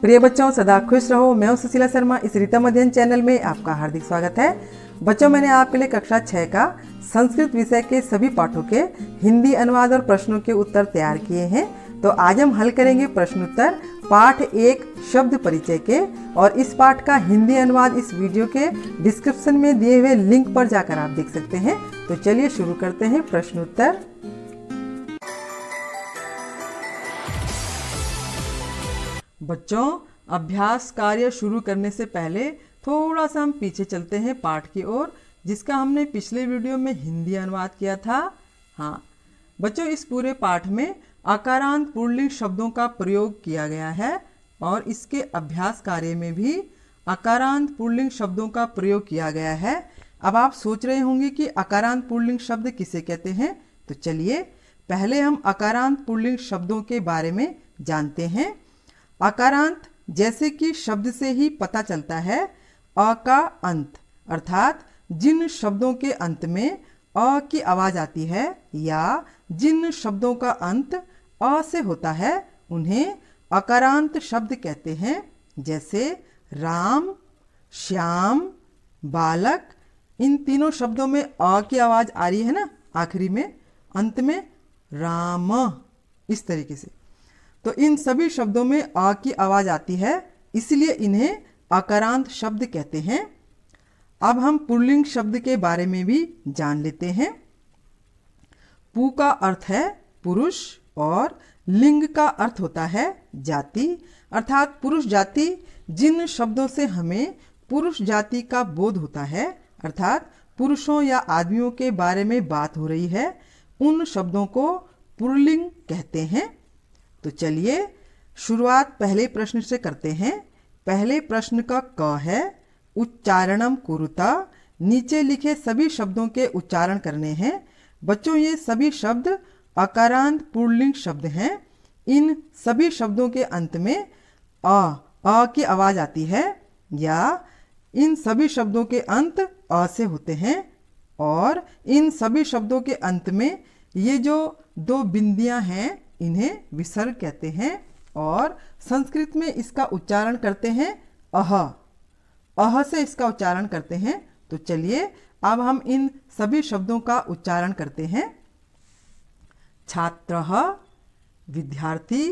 प्रिय बच्चों, सदा खुश रहो। मैं हूं सुशीला शर्मा। इस रीतम अध्ययन चैनल में आपका हार्दिक स्वागत है। बच्चों, मैंने आपके लिए कक्षा 6 का संस्कृत विषय के सभी पाठों के हिंदी अनुवाद और प्रश्नों के उत्तर तैयार किए हैं। तो आज हम हल करेंगे प्रश्नोत्तर पाठ 1 शब्द परिचय के, और इस पाठ का हिंदी अनुवाद इस वीडियो के डिस्क्रिप्शन में दिए हुए लिंक पर जाकर आप देख सकते हैं। तो चलिए शुरू करते हैं प्रश्नोत्तर। बच्चों, अभ्यास कार्य शुरू करने से पहले थोड़ा सा हम पीछे चलते हैं पाठ की ओर, जिसका हमने पिछले वीडियो में हिंदी अनुवाद किया था। हाँ बच्चों, इस पूरे पाठ में अकारांत पुल्लिंग शब्दों का प्रयोग किया गया है, और इसके अभ्यास कार्य में भी अकारांत पुल्लिंग शब्दों का प्रयोग किया गया है। अब आप सोच रहे होंगे कि अकारांत पुल्लिंग शब्द किसे कहते हैं। तो चलिए पहले हम अकारांत पुल्लिंग शब्दों के बारे में जानते हैं। अकारांत, जैसे कि शब्द से ही पता चलता है, अ का अंत, अर्थात जिन शब्दों के अंत में अ की आवाज आती है या जिन शब्दों का अंत अ से होता है उन्हें अकारांत शब्द कहते हैं। जैसे राम, श्याम, बालक, इन तीनों शब्दों में अ की आवाज आ रही है ना, आखिरी में, अंत में राम, इस तरीके से। तो इन सभी शब्दों में आ की आवाज आती है, इसलिए इन्हें अकारांत शब्द कहते हैं। अब हम पुल्लिंग शब्द के बारे में भी जान लेते हैं। पु का अर्थ है पुरुष और लिंग का अर्थ होता है जाति, अर्थात पुरुष जाति। जिन शब्दों से हमें पुरुष जाति का बोध होता है, अर्थात पुरुषों या आदमियों के बारे में बात हो रही है, उन शब्दों को पुल्लिंग कहते हैं। तो चलिए शुरुआत पहले प्रश्न से करते हैं। पहले प्रश्न का क है, उच्चारणम कुरुता। नीचे लिखे सभी शब्दों के उच्चारण करने हैं। बच्चों, ये सभी शब्द अकारांत पुल्लिंग शब्द हैं। इन सभी शब्दों के अंत में अ की आवाज आती है, या इन सभी शब्दों के अंत अ से होते हैं, और इन सभी शब्दों के अंत में ये जो दो बिंदियां हैं इन्हें विसर्ग कहते हैं, और संस्कृत में इसका उच्चारण करते हैं अह से इसका उच्चारण करते हैं। तो चलिए अब हम इन सभी शब्दों का उच्चारण करते हैं। छात्रः, विद्यार्थी,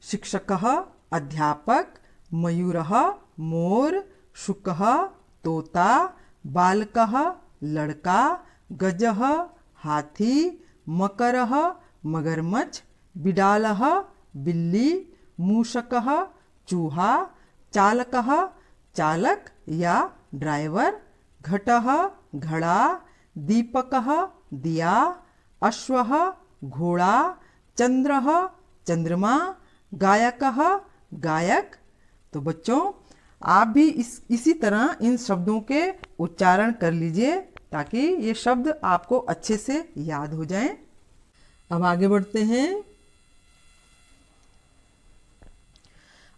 शिक्षकः, अध्यापक, मयूरः, मोर, शुकः, तोता, बालकः, लड़का, गजः, हाथी, मकरः, मगरमच्छ, बिडालः, बिल्ली, मूषकः, चूहा, चालकः, चालक या ड्राइवर, घटः, घड़ा, दीपकः, दिया, अश्वः, घोड़ा, चंद्रः, चंद्रमा, गायकः, गायक। तो बच्चों, आप भी इसी तरह इन शब्दों के उच्चारण कर लीजिए, ताकि ये शब्द आपको अच्छे से याद हो जाएं। अब आगे बढ़ते हैं।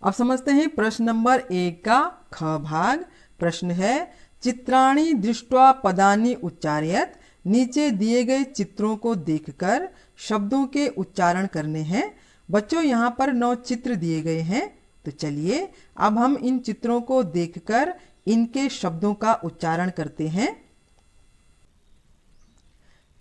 अब समझते हैं प्रश्न नंबर 1 का ख भाग। प्रश्न है, चित्राणि दृष्ट्वा पदानि उच्चारयत। नीचे दिए गए चित्रों को देखकर शब्दों के उच्चारण करने हैं। बच्चों, यहाँ पर 9 चित्र दिए गए हैं। तो चलिए अब हम इन चित्रों को देखकर इनके शब्दों का उच्चारण करते हैं।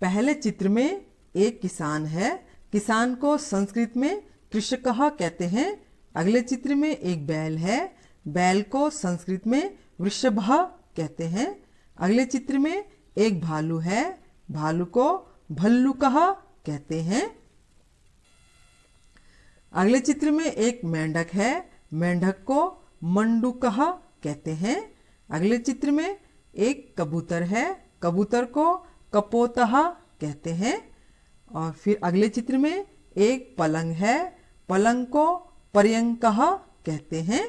पहले चित्र में एक किसान है। किसान को संस्कृत में कृषकः कहते हैं। अगले चित्र में एक बैल है। बैल को संस्कृत में वृषभः कहते हैं। अगले चित्र में एक भालू है। भालू को भल्लुकः कहते हैं। अगले चित्र में एक मेंढक है। मेंढक को मंडूकः कहते हैं। अगले चित्र में एक कबूतर है। कबूतर को कपोतः कहते हैं। और फिर अगले चित्र में एक पलंग है। पलंग को पर्यंकः कहते हैं।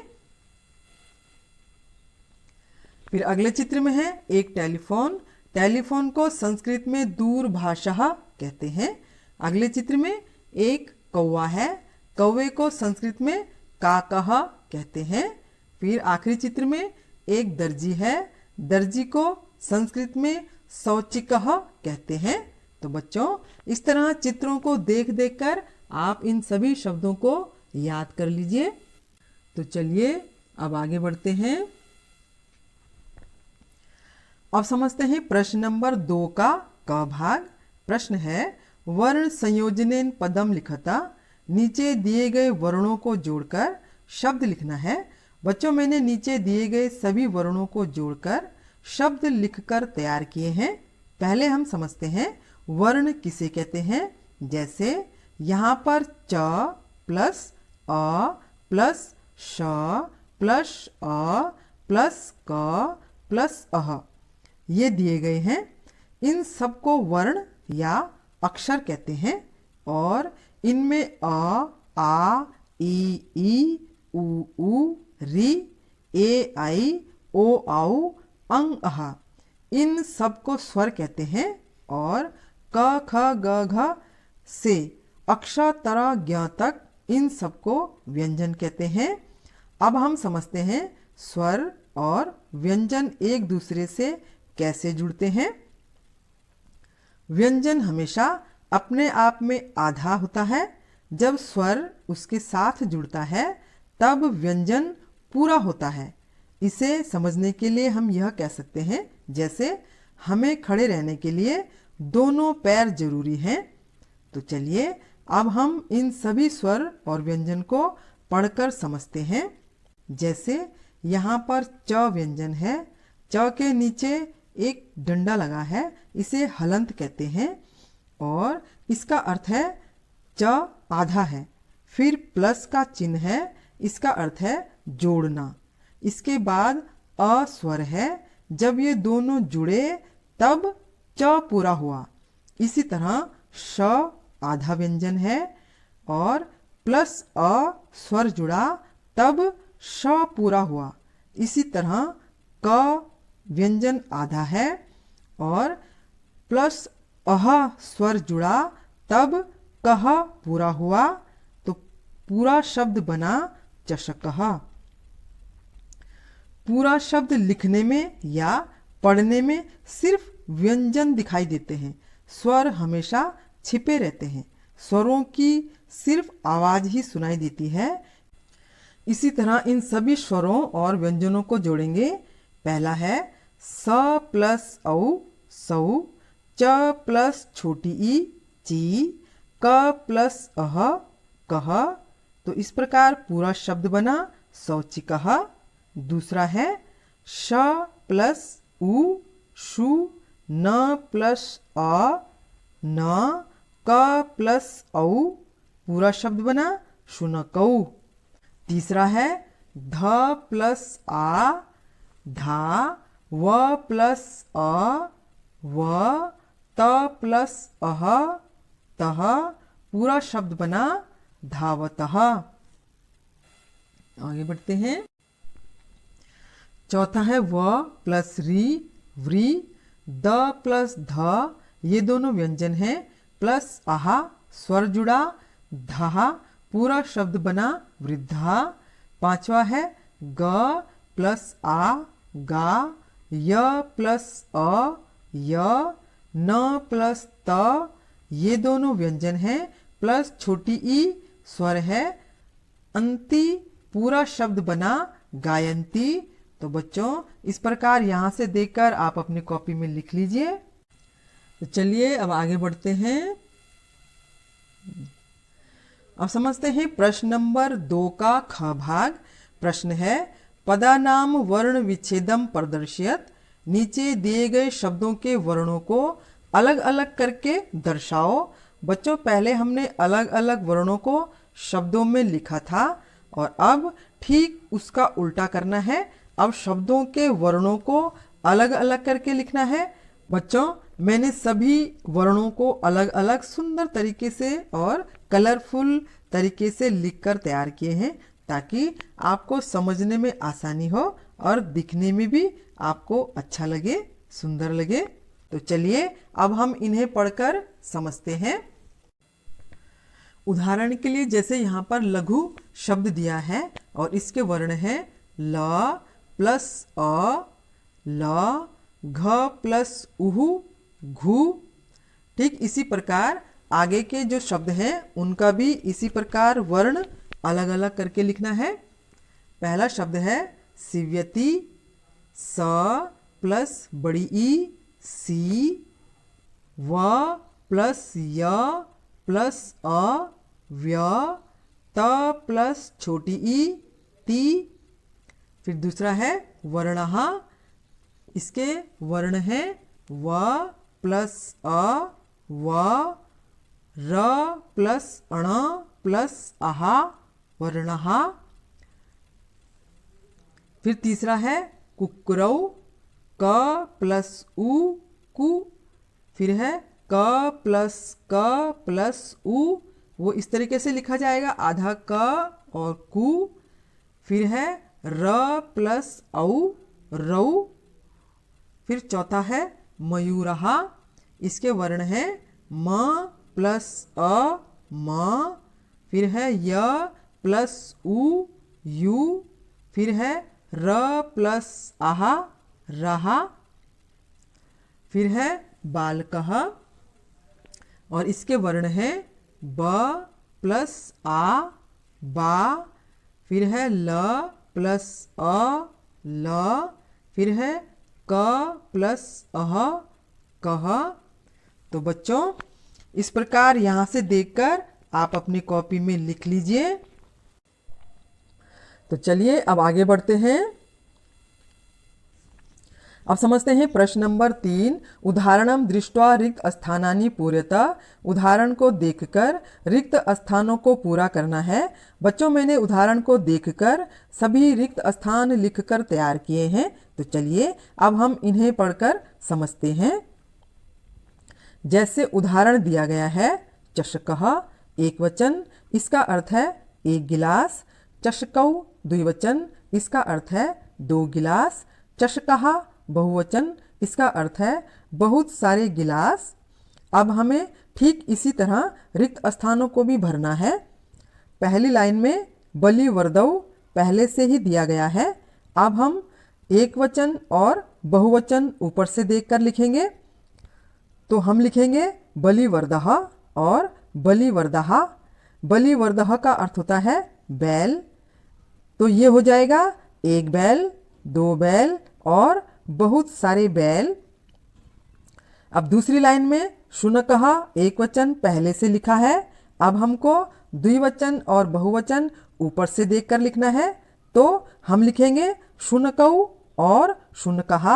फिर अगले चित्र में है एक टेलीफोन। टेलीफोन को संस्कृत में दूरभाषः कहते हैं। अगले चित्र में एक कौवा है। कौवे को संस्कृत में काकः कहते हैं। फिर आखिरी चित्र में एक दर्जी है। दर्जी को संस्कृत में शौचिकः कहते हैं। तो बच्चों, इस तरह चित्रों को देख देख कर आप इन सभी शब्दों को याद कर लीजिए। तो चलिए अब आगे बढ़ते हैं। अब समझते हैं प्रश्न नंबर 2 का क भाग। प्रश्न है वर्ण संयोजनेन पदम लिखता। नीचे दिए गए वर्णों को जोड़कर शब्द लिखना है। बच्चों मैंने नीचे दिए गए सभी वर्णों को जोड़कर शब्द लिखकर तैयार किए हैं। पहले हम समझते हैं वर्ण किसे कहते हैं। जैसे यहाँ पर च प्लस अ प्लस श प्लस अ प्लस क प्लस अह ये दिए गए हैं। इन सबको वर्ण या अक्षर कहते हैं और इनमें अ, आ, ई, उ, री, ए, आई, ओ, औ, अंग, अह इन सबको स्वर कहते हैं और क, ख, ग, घ से अक्षर तरह ज्ञ तक इन सबको व्यंजन कहते हैं। अब हम समझते हैं स्वर और व्यंजन एक दूसरे से कैसे जुड़ते हैं। व्यंजन हमेशा अपने आप में आधा होता है। जब स्वर उसके साथ जुड़ता है तब व्यंजन पूरा होता है। इसे समझने के लिए हम यह कह सकते हैं जैसे हमें खड़े रहने के लिए दोनों पैर जरूरी हैं। तो चलिए अब हम इन सभी स्वर और व्यंजन को पढ़कर समझते हैं। जैसे यहाँ पर च व्यंजन है। च के नीचे एक डंडा लगा है, इसे हलंत कहते हैं और इसका अर्थ है च आधा है। फिर प्लस का चिन्ह है, इसका अर्थ है जोड़ना। इसके बाद अ स्वर है। जब ये दोनों जुड़े तब च पूरा हुआ। इसी तरह श आधा व्यंजन है और प्लस अ स्वर जुड़ा तब श पूरा हुआ। इसी तरह क व्यंजन आधा है और प्लस अह स्वर जुड़ा तब कह पूरा हुआ। तो पूरा शब्द बना चषकः। पूरा शब्द लिखने में या पढ़ने में सिर्फ व्यंजन दिखाई देते हैं, स्वर हमेशा छिपे रहते हैं। स्वरों की सिर्फ आवाज ही सुनाई देती है। इसी तरह इन सभी स्वरों और व्यंजनों को जोड़ेंगे। पहला है स प्लस औ सौ, च प्लस छोटी ई ची, क प्लस अह कह। तो इस प्रकार पूरा शब्द बना शौचिकः। दूसरा है श प्लस उ शु, न प्लस अ न, क प्लस औ पूरा शब्द बना शुनकौ। तीसरा है ध प्लस आ धा, व प्लस अ व, त प्लस अह तह पूरा शब्द बना धावतः। आगे बढ़ते हैं। चौथा है व प्लस री व्री, द प्लस ध ये दोनों व्यंजन हैं। प्लस आहा स्वर जुड़ा धा पूरा शब्द बना वृद्धा। पांचवा है ग प्लस आ गा, य प्लस अ य, न प्लस त ये दोनों व्यंजन हैं। प्लस छोटी ई स्वर है। अंति पूरा शब्द बना गायंती। तो बच्चों इस प्रकार यहाँ से देखकर आप अपनी कॉपी में लिख लीजिए। तो चलिए अब आगे बढ़ते हैं। अब समझते हैं प्रश्न नंबर 2 का ख भाग। प्रश्न है पदानाम वर्ण विच्छेदम प्रदर्शयत। नीचे दिए गए शब्दों के वर्णों को अलग अलग करके दर्शाओ। बच्चों पहले हमने अलग अलग वर्णों को शब्दों में लिखा था और अब ठीक उसका उल्टा करना है। अब शब्दों के वर्णों को अलग अलग करके लिखना है। बच्चों मैंने सभी वर्णों को अलग अलग सुंदर तरीके से और कलरफुल तरीके से लिखकर तैयार किए हैं ताकि आपको समझने में आसानी हो और दिखने में भी आपको अच्छा लगे, सुंदर लगे। तो चलिए अब हम इन्हें पढ़कर समझते हैं। उदाहरण के लिए जैसे यहाँ पर लघु शब्द दिया है और इसके वर्ण है ल प्लस अ, ल, घ प्लस उहु घु। ठीक इसी प्रकार आगे के जो शब्द हैं उनका भी इसी प्रकार वर्ण अलग अलग करके लिखना है। पहला शब्द है सीव्यति, स प्लस बड़ी ई सी, व प्लस य प्लस अ व्य, त प्लस छोटी ई ती। फिर दूसरा है वर्णः, इसके वर्ण है व प्लस अ व, र प्लस अण प्लस अहा वर्णः। फिर तीसरा है कुक्कुरौ, क प्लस उ कु। फिर है क प्लस उ, वो इस तरीके से लिखा जाएगा, आधा क और कु। फिर है र प्लस औ रौ। फिर चौथा है मयूरः, इसके वर्ण है म प्लस अ म। फिर है य प्लस उ यू। फिर है र प्लस आहा रहा। फिर है बालकः और इसके वर्ण है ब प्लस आ बा। फिर है ल प्लस अ ल। फिर है क प्लस अह कह। तो बच्चों इस प्रकार यहाँ से देखकर आप अपनी कॉपी में लिख लीजिए। तो चलिए अब आगे बढ़ते हैं। अब समझते हैं प्रश्न नंबर 3। उदाहरणम दृष्ट्वा रिक्त स्थानानि पूर्यता। उदाहरण को देखकर रिक्त स्थानों को पूरा करना है। बच्चों मैंने उदाहरण को देखकर सभी रिक्त स्थान लिखकर तैयार किए हैं। तो चलिए अब हम इन्हें पढ़कर समझते हैं। जैसे उदाहरण दिया गया है, चषकः एक वचन, इसका अर्थ है एक गिलास। चषकौ द्विवचन, इसका अर्थ है दो गिलास। चषकः बहुवचन, इसका अर्थ है बहुत सारे गिलास। अब हमें ठीक इसी तरह रिक्त स्थानों को भी भरना है। पहली लाइन में बलि वर्दौ पहले से ही दिया गया है। अब हम एक वचन और बहुवचन ऊपर से देखकर लिखेंगे। तो हम लिखेंगे बलिवर्दः और बलिवर्दः। बलिवर्दः का अर्थ होता है बैल। तो ये हो जाएगा एक बैल, दो बैल और बहुत सारे बैल। अब दूसरी लाइन में शुनकः एक वचन पहले से लिखा है। अब हमको द्विवचन और बहुवचन ऊपर से देखकर लिखना है। तो हम लिखेंगे शुनकौ और शुनकः।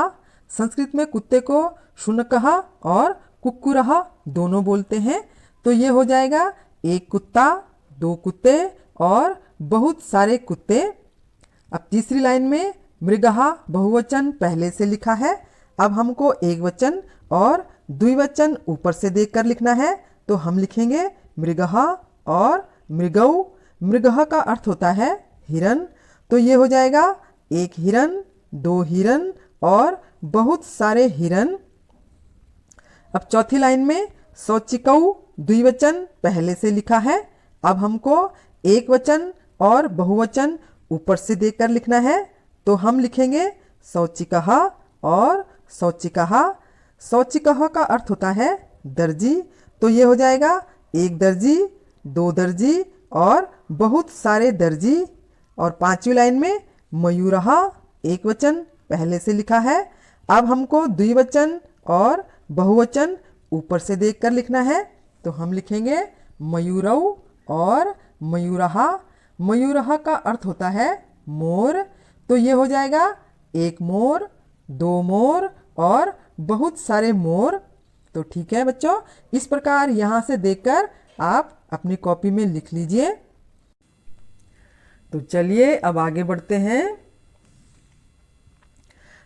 संस्कृत में कुत्ते को शुनकः और कुक्कुरः दोनों बोलते हैं। तो ये हो जाएगा एक कुत्ता, दो कुत्ते और बहुत सारे कुत्ते। अब तीसरी लाइन में मृगः बहुवचन पहले से लिखा है। अब हमको एक वचन और द्विवचन ऊपर से देखकर लिखना है। तो हम लिखेंगे मृगः और मृगौ। मृगः का अर्थ होता है हिरन। तो ये हो जाएगा एक हिरन, दो हिरन और बहुत सारे हिरन। अब चौथी लाइन में शौचिकौ द्विवचन पहले से लिखा है। अब हमको एक वचन और बहुवचन ऊपर से देखकर लिखना है। तो हम लिखेंगे शौचिकः और शौचिकः। शौचिकः का अर्थ होता है दर्जी। तो ये हो जाएगा एक दर्जी, दो दर्जी और बहुत सारे दर्जी। और पांचवी लाइन में मयूरः एक वचन पहले से लिखा है। अब हमको द्विवचन और बहुवचन ऊपर से देखकर लिखना है। तो हम लिखेंगे मयूरौ और मयूरः। मयूरः का अर्थ होता है मोर। तो ये हो जाएगा एक मोर, दो मोर और बहुत सारे मोर। तो ठीक है बच्चों, इस प्रकार यहाँ से देखकर आप अपनी कॉपी में लिख लीजिए। तो चलिए अब आगे बढ़ते हैं।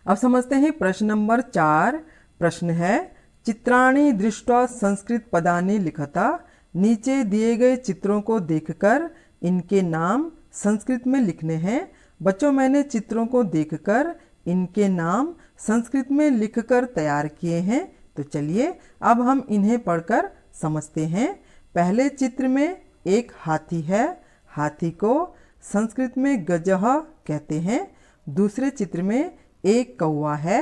अब समझते हैं प्रश्न नंबर 4। प्रश्न है चित्राणि दृष्ट्वा संस्कृत पदानि लिखता। नीचे दिए गए चित्रों को देखकर इनके नाम संस्कृत में लिखने हैं। बच्चों मैंने चित्रों को देखकर इनके नाम संस्कृत में लिखकर तैयार किए हैं। तो चलिए अब हम इन्हें पढ़कर समझते हैं। पहले चित्र में एक हाथी है। हाथी को संस्कृत में गजः कहते हैं। दूसरे चित्र में एक कौवा है।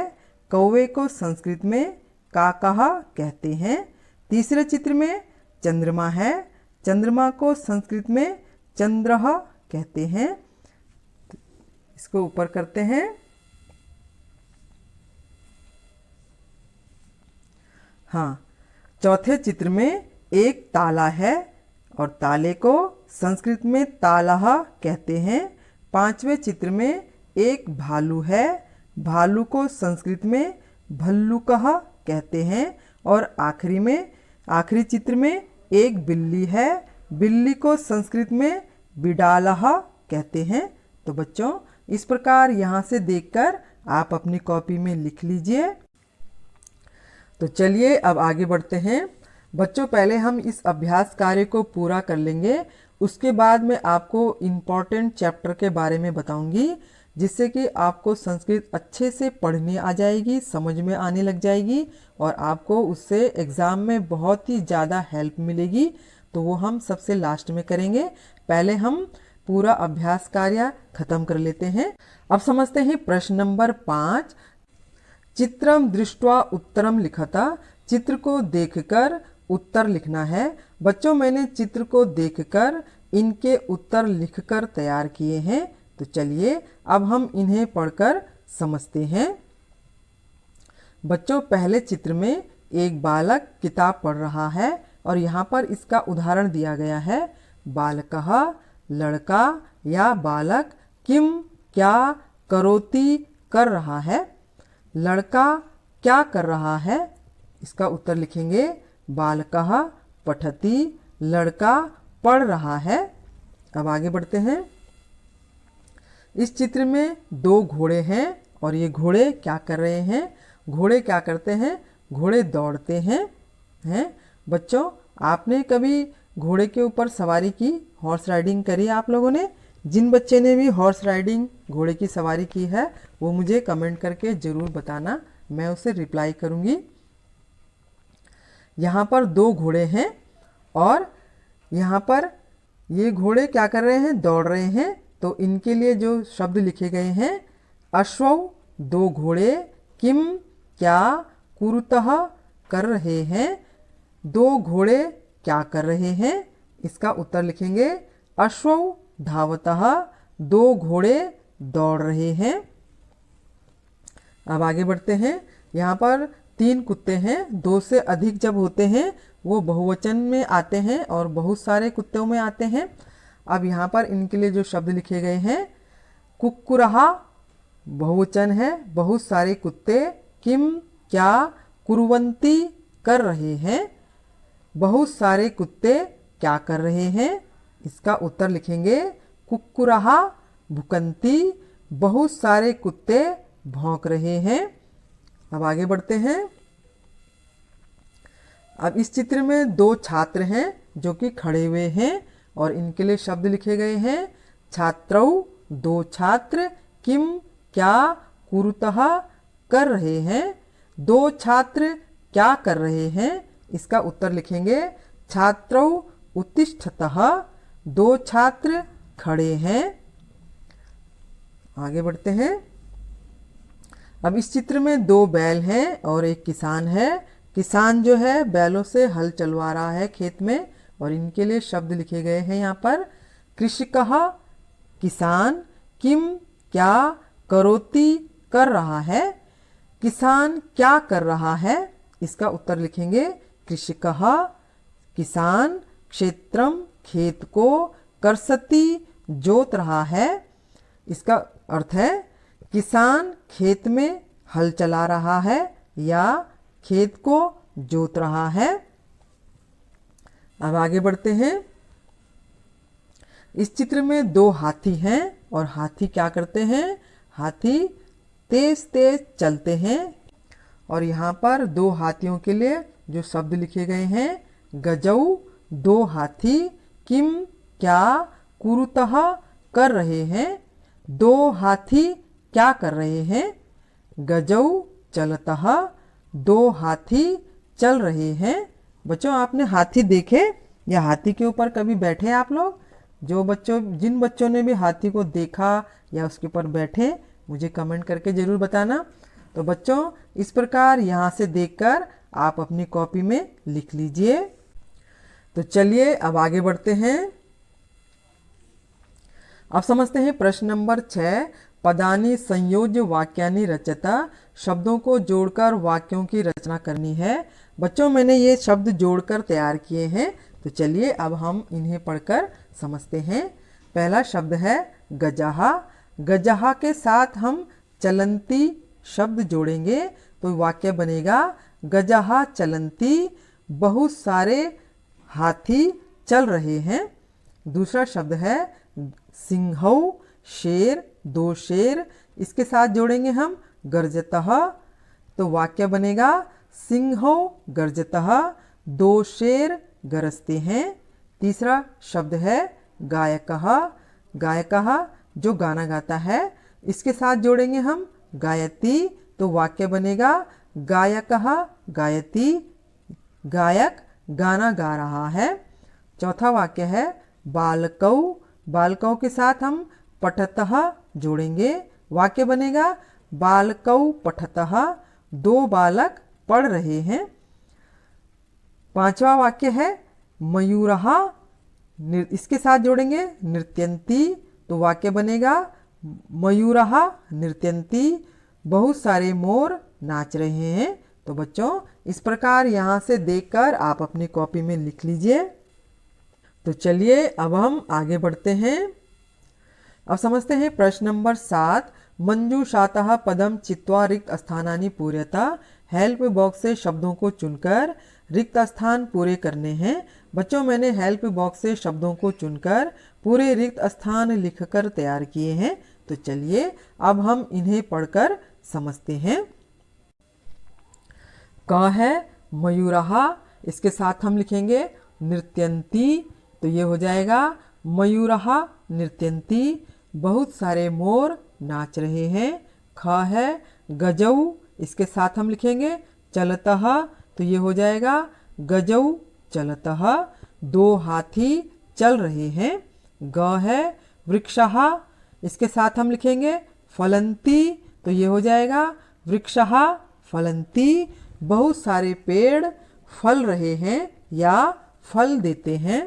कौवे को संस्कृत में काकः कहते हैं। तीसरे चित्र में चंद्रमा है। चंद्रमा को संस्कृत में चंद्रः कहते हैं। इसको ऊपर करते हैं। हाँ, चौथे चित्र में एक ताला है और ताले को संस्कृत में तालह कहते हैं। पांचवें चित्र में एक भालू है, भालू को संस्कृत में भल्लुकः कहते हैं। और आखिरी चित्र में एक बिल्ली है, बिल्ली को संस्कृत में बिडालः कहते हैं। तो बच्चों, इस प्रकार यहाँ से देखकर आप अपनी कॉपी में लिख लीजिए। तो चलिए अब आगे बढ़ते हैं। बच्चों, पहले हम इस अभ्यास कार्य को पूरा कर लेंगे, उसके बाद मैं आपको इम्पॉर्टेंट चैप्टर के बारे में बताऊंगी, जिससे कि आपको संस्कृत अच्छे से पढ़ने आ जाएगी, समझ में आने लग जाएगी और आपको उससे एग्ज़ाम में बहुत ही ज़्यादा हेल्प मिलेगी। तो वो हम सबसे लास्ट में करेंगे। पहले हम पूरा अभ्यास कार्य खत्म कर लेते हैं। अब समझते हैं प्रश्न नंबर 5। चित्रम दृष्ट्वा उत्तरम लिखता। चित्र को देखकर उत्तर लिखना है। बच्चों, मैंने चित्र को देखकर इनके उत्तर लिखकर तैयार किए हैं। तो चलिए अब हम इन्हें पढ़कर समझते हैं। बच्चों, पहले चित्र में एक बालक किताब पढ़ रहा है और यहाँ पर इसका उदाहरण दिया गया है। बालकः लड़का या बालक किम क्या करोति कर रहा है। लड़का क्या कर रहा है, इसका उत्तर लिखेंगे बालकः पठति, लड़का पढ़ रहा है। अब आगे बढ़ते हैं। इस चित्र में दो घोड़े हैं और ये घोड़े क्या कर रहे हैं। घोड़े क्या करते हैं, घोड़े दौड़ते हैं। बच्चों, आपने कभी घोड़े के ऊपर सवारी की, हॉर्स राइडिंग करी आप लोगों ने? जिन बच्चे ने भी हॉर्स राइडिंग घोड़े की सवारी की है वो मुझे कमेंट करके ज़रूर बताना, मैं उसे रिप्लाई करूँगी। यहाँ पर दो घोड़े हैं और यहाँ पर ये घोड़े क्या कर रहे हैं, दौड़ रहे हैं। तो इनके लिए जो शब्द लिखे गए हैं, अश्वौ दो घोड़े, किम क्या कुरुतः कर रहे हैं। दो घोड़े क्या कर रहे हैं, इसका उत्तर लिखेंगे अश्वौ धावतः, दो घोड़े दौड़ रहे हैं। अब आगे बढ़ते हैं। यहाँ पर 3 कुत्ते हैं। 2 से अधिक जब होते हैं वो बहुवचन में आते हैं और बहुत सारे कुत्तों में आते हैं। अब यहाँ पर इनके लिए जो शब्द लिखे गए हैं, कुक्कुरहा बहुवचन है, बहुत सारे कुत्ते, किम क्या कुर्वन्ति कर रहे हैं। बहुत सारे कुत्ते क्या कर रहे हैं, इसका उत्तर लिखेंगे कुक्कुरहा भुकन्ति, बहुत सारे कुत्ते भौंक रहे हैं। अब आगे बढ़ते हैं। अब इस चित्र में 2 छात्र हैं जो कि खड़े हुए हैं और इनके लिए शब्द लिखे गए हैं, छात्रौ 2 छात्र, किम क्या कुरुतः कर रहे हैं। 2 छात्र क्या कर रहे हैं, इसका उत्तर लिखेंगे छात्रौ उत्तिष्ठतः, 2 छात्र खड़े हैं। आगे बढ़ते हैं। अब इस चित्र में 2 बैल हैं और एक किसान है। किसान जो है बैलों से हल चलवा रहा है खेत में और इनके लिए शब्द लिखे गए हैं यहाँ पर, कृषकः किसान, किम क्या करोति कर रहा है। किसान क्या कर रहा है, इसका उत्तर लिखेंगे कृषकः किसान, क्षेत्रम खेत को, कर्षति जोत रहा है। इसका अर्थ है किसान खेत में हल चला रहा है या खेत को जोत रहा है। अब आगे बढ़ते हैं। इस चित्र में 2 हाथी हैं और हाथी क्या करते हैं, हाथी तेज तेज चलते हैं और यहाँ पर 2 हाथियों के लिए जो शब्द लिखे गए हैं, गजौ 2 हाथी, किम क्या कुरुतः कर रहे हैं। 2 हाथी क्या कर रहे हैं, गजौ चलतः, 2 हाथी चल रहे हैं। बच्चों, आपने हाथी देखे या हाथी के ऊपर कभी बैठे आप लोग? जिन बच्चों ने भी हाथी को देखा या उसके ऊपर बैठे, मुझे कमेंट करके ज़रूर बताना। तो बच्चों, इस प्रकार यहाँ से देखकर आप अपनी कॉपी में लिख लीजिए। तो चलिए अब आगे बढ़ते हैं। अब समझते हैं प्रश्न नंबर 6। पदानि संयोज्य वाक्यानि रचता, शब्दों को जोड़कर वाक्यों की रचना करनी है। बच्चों मैंने ये शब्द जोड़कर तैयार किए हैं, तो चलिए अब हम इन्हें पढ़कर समझते हैं। पहला शब्द है गजहा। गजहा के साथ हम चलंती शब्द जोड़ेंगे तो वाक्य बनेगा गजहा चलंती, बहुत सारे हाथी चल रहे हैं। दूसरा शब्द है सिंहौ, शेर, दो शेर, इसके साथ जोड़ेंगे हम गर्जतः, तो वाक्य बनेगा सिंहौ गर्जतः, दो शेर गरजते हैं। तीसरा शब्द है गायकः। गायकः जो गाना गाता है, इसके साथ जोड़ेंगे हम गायती, तो वाक्य बनेगा गायकः गायती, गायक गाना गा रहा है। चौथा वाक्य है बालकौ। बालकौ के साथ हम पठतः जोड़ेंगे, वाक्य बनेगा बालकौ पठतः, दो बालक पढ़ रहे हैं। पांचवा वाक्य है मयूरः। इसके साथ जोड़ेंगे नृत्यंती, तो वाक्य बनेगा मयूरः नृत्यंती, बहुत सारे मोर नाच रहे हैं। तो बच्चों इस प्रकार यहाँ से देखकर आप अपनी कॉपी में लिख लीजिए। तो चलिए अब हम आगे बढ़ते हैं। अब समझते हैं प्रश्न नंबर 7। मंजूषातः पदम चित्वा रिक्त स्थानानि पूर्यता। हेल्प बॉक्स से शब्दों को चुनकर रिक्त स्थान पूरे करने हैं। बच्चों मैंने हेल्प बॉक्स से शब्दों को चुनकर पूरे रिक्त स्थान लिखकर तैयार किए हैं। तो चलिए अब हम इन्हें पढ़कर समझते हैं। क है मयूरः, इसके साथ हम लिखेंगे नृत्यंती, तो ये हो जाएगा मयूरः नृत्यंती, बहुत सारे मोर नाच रहे हैं। ख है गजौ, इसके साथ हम लिखेंगे चलतः, तो ये हो जाएगा गजौ चलतः, दो हाथी चल रहे हैं। ग है वृक्षः, इसके साथ हम लिखेंगे फलंती, तो ये हो जाएगा वृक्षः फलंती, बहुत सारे पेड़ फल रहे हैं या फल देते हैं।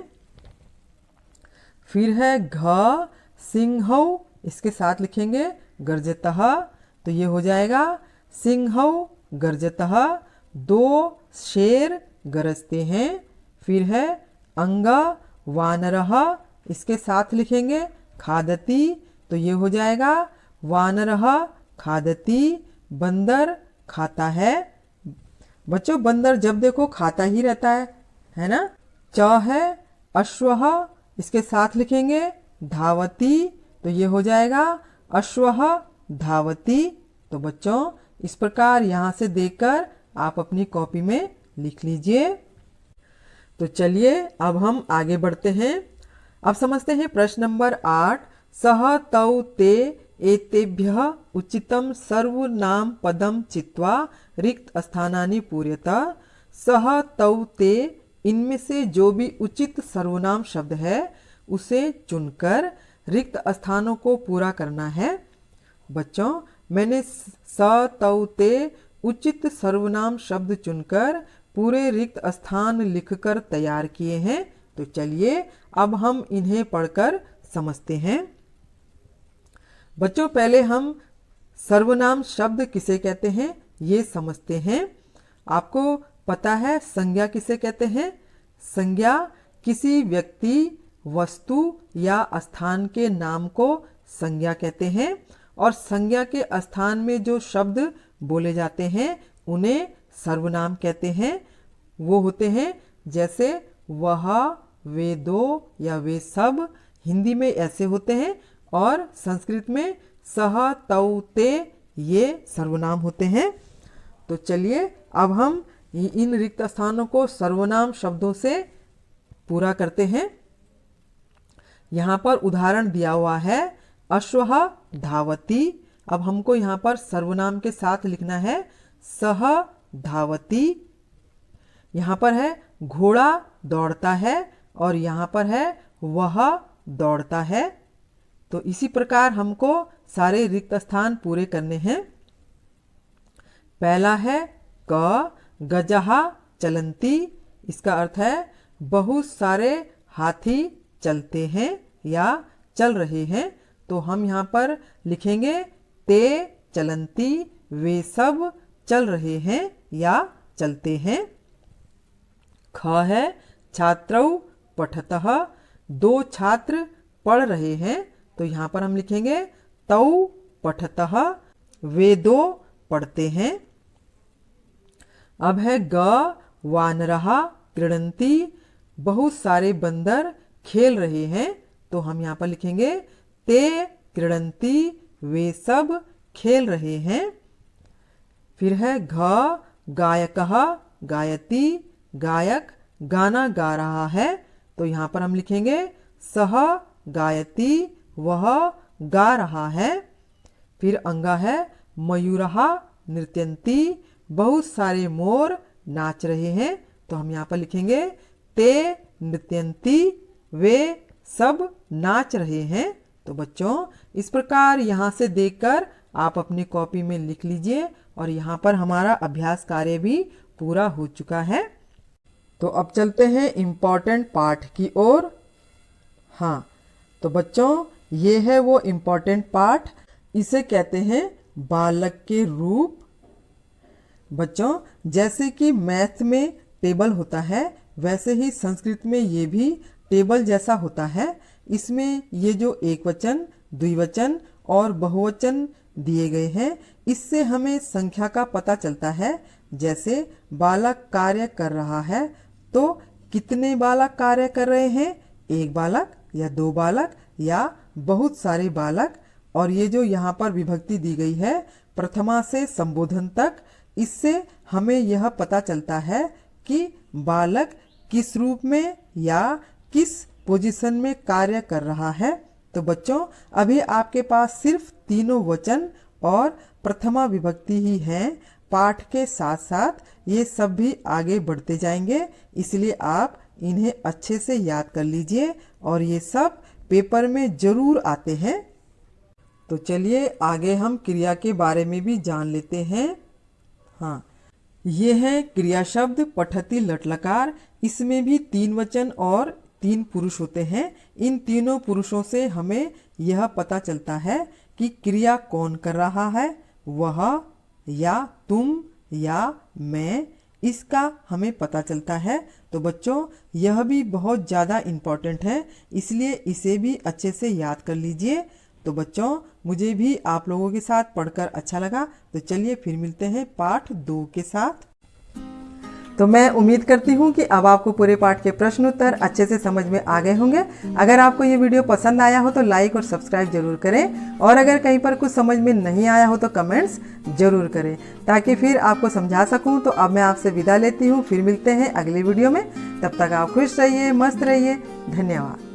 फिर है घ सिंहौ, इसके साथ लिखेंगे गर्जतः, तो ये हो जाएगा सिंहौ गर्जतः, दो शेर गरजते हैं। फिर है अंग वानरः, इसके साथ लिखेंगे खादती, तो ये हो जाएगा वानरः खादती, बंदर खाता है। बच्चों बंदर जब देखो खाता ही रहता है ना। च है अश्वः, इसके साथ लिखेंगे धावती, तो ये हो जाएगा अश्वः धावती। तो बच्चों इस प्रकार यहाँ से देखकर आप अपनी कॉपी में लिख लीजिए। तो चलिए अब हम आगे बढ़ते हैं। अब समझते हैं प्रश्न नंबर 8। सह तौ ते एतेभ्यः उचितं सर्वनाम पदम चित्वा रिक्त स्थानानि पूर्यता। सह तौ ते, इनमें से जो भी उचित सर्वनाम शब्द है उसे चुनकर रिक्त स्थानों को पूरा करना है। बच्चों मैंने स तौ ते उचित सर्वनाम शब्द चुनकर पूरे रिक्त स्थान लिखकर तैयार किए हैं। तो चलिए अब हम इन्हें पढ़कर समझते हैं। बच्चों पहले हम सर्वनाम शब्द किसे कहते हैं ये समझते हैं। आपको पता है संज्ञा किसे कहते हैं? संज्ञा किसी व्यक्ति, वस्तु या स्थान के नाम को संज्ञा कहते हैं, और संज्ञा के स्थान में जो शब्द बोले जाते हैं उन्हें सर्वनाम कहते हैं। वो होते हैं जैसे वह, वे दो या वे सब, हिंदी में ऐसे होते हैं, और संस्कृत में सह तौ ते, ये सर्वनाम होते हैं। तो चलिए अब हम इन रिक्त स्थानों को सर्वनाम शब्दों से पूरा करते हैं। यहाँ पर उदाहरण दिया हुआ है अश्वः धावती। अब हमको यहाँ पर सर्वनाम के साथ लिखना है सह धावती। यहाँ पर है घोड़ा दौड़ता है, और यहाँ पर है वह दौड़ता है। तो इसी प्रकार हमको सारे रिक्त स्थान पूरे करने हैं। पहला है क गजः चलंती। इसका अर्थ है बहुत सारे हाथी चलते हैं या चल रहे हैं। तो हम यहाँ पर लिखेंगे ते चलंती, वे सब चल रहे हैं या चलते हैं। ख है छात्रौ पठतः, दो छात्र पढ़ रहे हैं, तो यहाँ पर हम लिखेंगे तौ पठतः, वे दो पढ़ते हैं। अब है ग वानरः क्रीडन्ति, बहुत सारे बंदर खेल रहे हैं, तो हम यहाँ पर लिखेंगे ते क्रीडन्ति, वे सब खेल रहे हैं। फिर है घ गायकः गायति, गायक गाना गा रहा है, तो यहाँ पर हम लिखेंगे सह गायति, वह गा रहा है। फिर अंगा है मयूरः नृत्यन्ति, बहुत सारे मोर नाच रहे हैं, तो हम यहाँ पर लिखेंगे ते नृत्यन्ति, वे सब नाच रहे हैं। तो बच्चों इस प्रकार यहाँ से देखकर आप अपनी कॉपी में लिख लीजिए और यहाँ पर हमारा अभ्यास कार्य भी पूरा हो चुका है। तो अब चलते हैं इम्पॉर्टेंट पार्ट की ओर। हाँ, तो बच्चों ये है वो इम्पॉर्टेंट पार्ट, इसे कहते हैं बालक के रूप। बच्चों जैसे कि मैथ में टेबल होता है, वैसे ही संस्कृत में ये भी टेबल जैसा होता है। इसमें ये जो एक वचन, द्विवचन और बहुवचन दिए गए हैं, इससे हमें संख्या का पता चलता है। जैसे बालक कार्य कर रहा है, तो कितने बालक कार्य कर रहे हैं, एक बालक या दो बालक या बहुत सारे बालक। और ये जो यहाँ पर विभक्ति दी गई है प्रथमा से संबोधन तक, इससे हमें यह पता चलता है कि बालक किस रूप में या किस पोजीशन में कार्य कर रहा है। तो बच्चों अभी आपके पास सिर्फ तीनों वचन और प्रथमा विभक्ति ही हैं। पाठ के साथ साथ ये सब भी आगे बढ़ते जाएंगे, इसलिए आप इन्हें अच्छे से याद कर लीजिए और ये सब पेपर में जरूर आते हैं। तो चलिए आगे हम क्रिया के बारे में भी जान लेते हैं। हाँ, ये है क्रिया शब्द पठति लट्लकार। इसमें भी तीन वचन और तीन पुरुष होते हैं। इन तीनों पुरुषों से हमें यह पता चलता है कि क्रिया कौन कर रहा है, वह या तुम या मैं, इसका हमें पता चलता है। तो बच्चों यह भी बहुत ज़्यादा इम्पॉर्टेंट है, इसलिए इसे भी अच्छे से याद कर लीजिए। तो बच्चों मुझे भी आप लोगों के साथ पढ़कर अच्छा लगा, तो चलिए फिर मिलते हैं पाठ 2 के साथ। तो मैं उम्मीद करती हूँ कि अब आपको पूरे पाठ के प्रश्न उत्तर अच्छे से समझ में आ गए होंगे। अगर आपको ये वीडियो पसंद आया हो तो लाइक और सब्सक्राइब जरूर करें, और अगर कहीं पर कुछ समझ में नहीं आया हो तो कमेंट्स जरूर करें, ताकि फिर आपको समझा सकूँ। तो अब मैं आपसे विदा लेती हूँ, फिर मिलते हैं अगले वीडियो में। तब तक आप खुश रहिए, मस्त रहिए। धन्यवाद।